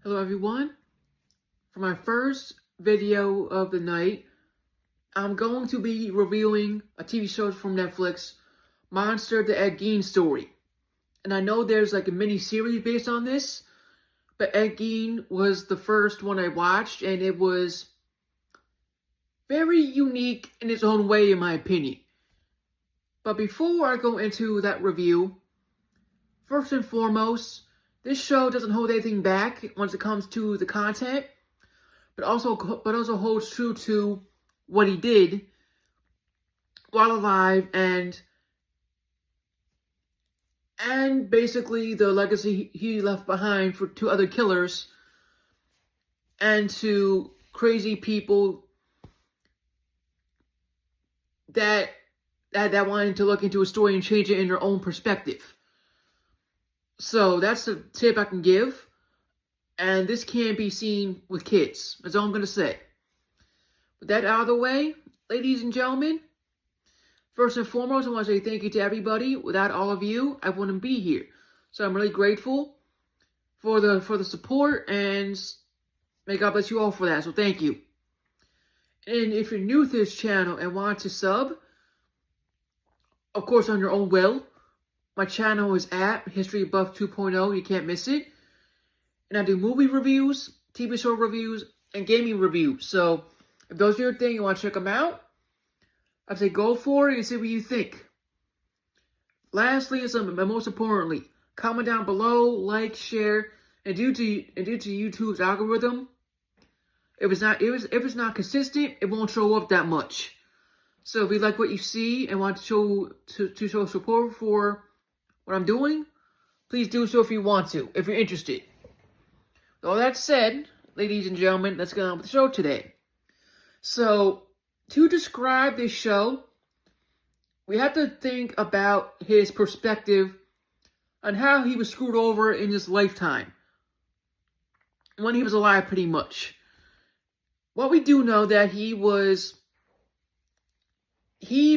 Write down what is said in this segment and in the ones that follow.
Hello everyone. For my first video of the night, I'm going to be reviewing a TV show from Netflix, Monster the Ed Gein Story. And I know there's like a mini series based on this, but Ed Gein was the first one I watched, and it was very unique in its own way in my opinion. But before I go into that review, first and foremost, this show doesn't hold anything back once it comes to the content, but also holds true to what he did while alive and basically the legacy he left behind to other killers and to crazy people that wanted to look into a story and change it in their own perspective. So that's the tip I can give. And this can't be seen with kids. That's all I'm going to say. With that out of the way, ladies and gentlemen, first and foremost, I want to say thank you to everybody. Without all of you, I wouldn't be here. So I'm really grateful for the support, and may God bless you all for that. So thank you. And if you're new to this channel and want to sub, of course on your own will, my channel is at History Buff 2.0. You can't miss it. And I do movie reviews, TV show reviews, and gaming reviews. So if those are your thing, you want to check them out, I'd say go for it and see what you think. Lastly, and most importantly, comment down below, like, share, and due to YouTube's algorithm, if it's not consistent, it won't show up that much. So if you like what you see and want to show support for what I'm doing, please do so if you want to, if you're interested. With all that said, ladies and gentlemen, let's get on with the show today. So, to describe this show, we have to think about his perspective on how he was screwed over in his lifetime. When he was alive, pretty much. What we do know that he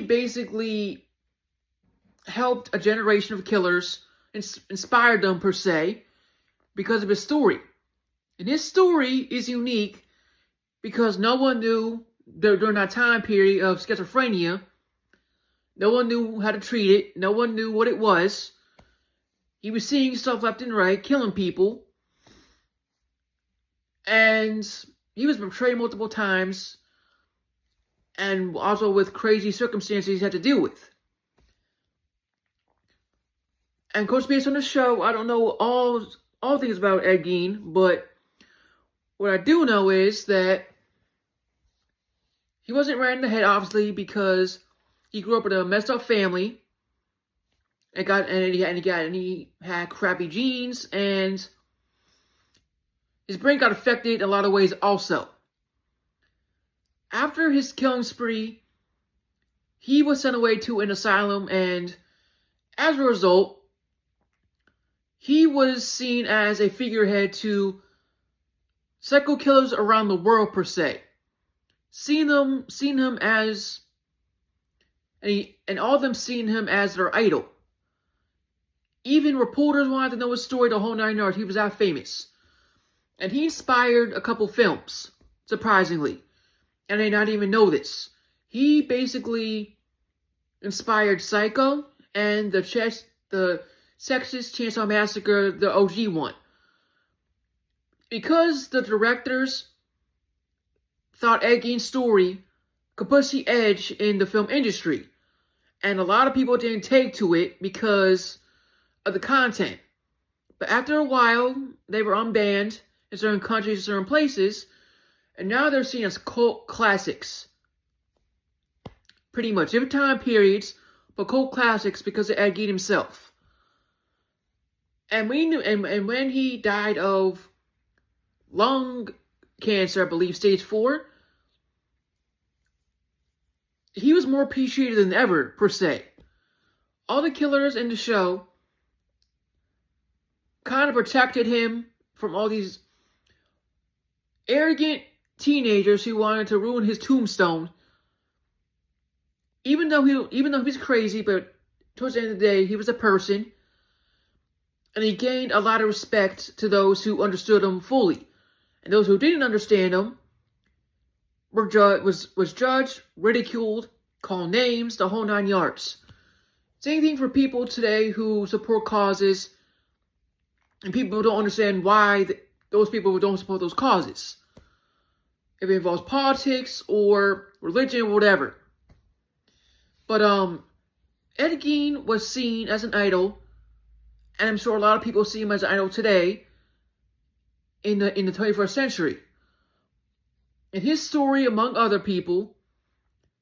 basically helped a generation of killers, inspired them per se, because of his story. And his story is unique because no one knew during that time period of schizophrenia. No one knew how to treat it. No one knew what it was. He was seeing stuff left and right, killing people. And he was betrayed multiple times. And also with crazy circumstances he had to deal with. And of course, based on the show, I don't know all things about Ed Gein, but what I do know is that he wasn't right in the head, obviously, because he grew up in a messed up family, and he had crappy genes, and his brain got affected in a lot of ways also. After his killing spree, he was sent away to an asylum, and as a result, he was seen as a figurehead to psycho killers around the world per se. Seen him as, and all of them seen him as their idol. Even reporters wanted to know his story, the whole 9 yards. He was that famous. And he inspired a couple films, surprisingly. And I did not even know this. He basically inspired Psycho and the Texas Chainsaw Massacre, the OG one. Because the directors thought Ed Gein's story could push the edge in the film industry. And a lot of people didn't take to it because of the content. But after a while, they were unbanned in certain countries and certain places. And now they're seen as cult classics. Pretty much. Different time periods, but cult classics because of Ed Gein himself. And when he died of lung cancer, I believe, stage 4, he was more appreciated than ever, per se. All the killers in the show kind of protected him from all these arrogant teenagers who wanted to ruin his tombstone. Even though he was crazy, but towards the end of the day, he was a person. And he gained a lot of respect to those who understood him fully. And those who didn't understand him was judged, ridiculed, called names, the whole 9 yards. Same thing for people today who support causes, and people don't understand why those people don't support those causes. If it involves politics or religion or whatever. But Ed Gein was seen as an idol, and I'm sure a lot of people see him as an idol today in the 21st century. And his story, among other people,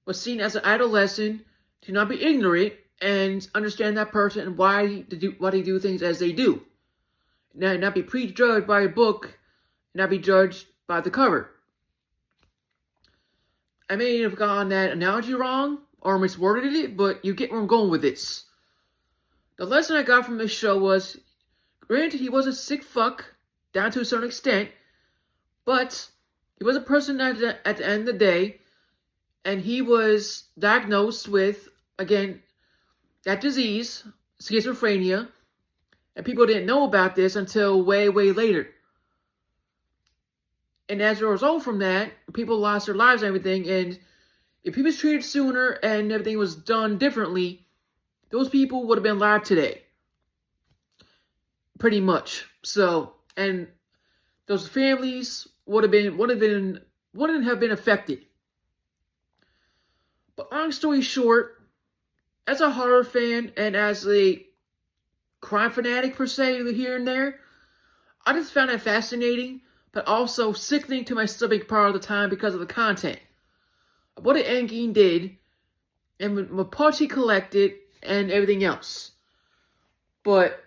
was seen as an idol lesson to not be ignorant and understand that person and why they do things as they do. Not be prejudged by a book, not be judged by the cover. I may have gotten that analogy wrong or misworded it, but you get where I'm going with this. The lesson I got from this show was, granted, he was a sick fuck, down to a certain extent, but he was a person at the end of the day, and he was diagnosed with, again, that disease, schizophrenia, and people didn't know about this until way, way later. And as a result from that, people lost their lives and everything, and if he was treated sooner and everything was done differently, those people would have been alive today. Pretty much. So, and those families wouldn't have been affected. But long story short, as a horror fan and as a crime fanatic per se here and there, I just found it fascinating, but also sickening to my stomach part of the time because of the content. What Ed Gein did, and what parts he collected, and everything else. But,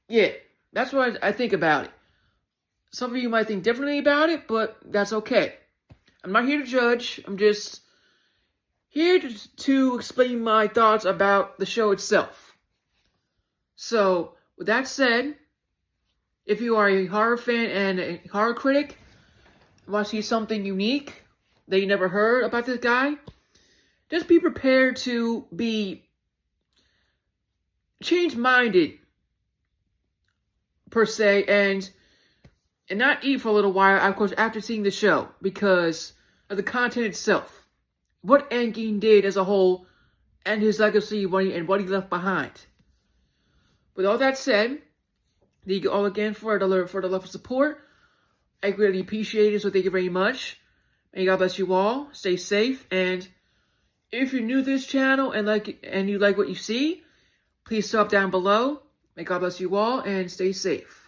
yeah, that's what I think about it. Some of you might think differently about it, but that's okay. I'm not here to judge. I'm just here to explain my thoughts about the show itself. So, with that said, if you are a horror fan and a horror critic, want to see something unique that you never heard about this guy, just be prepared to be change-minded, per se, and not eat for a little while, of course, after seeing the show, because of the content itself. What Ed Gein did as a whole, and his legacy, and what he left behind. With all that said, thank you all again for the love and support. I greatly appreciate it, so thank you very much. May God bless you all. Stay safe, and if you're new to this channel and you like what you see, please sub down below. May God bless you all, and stay safe.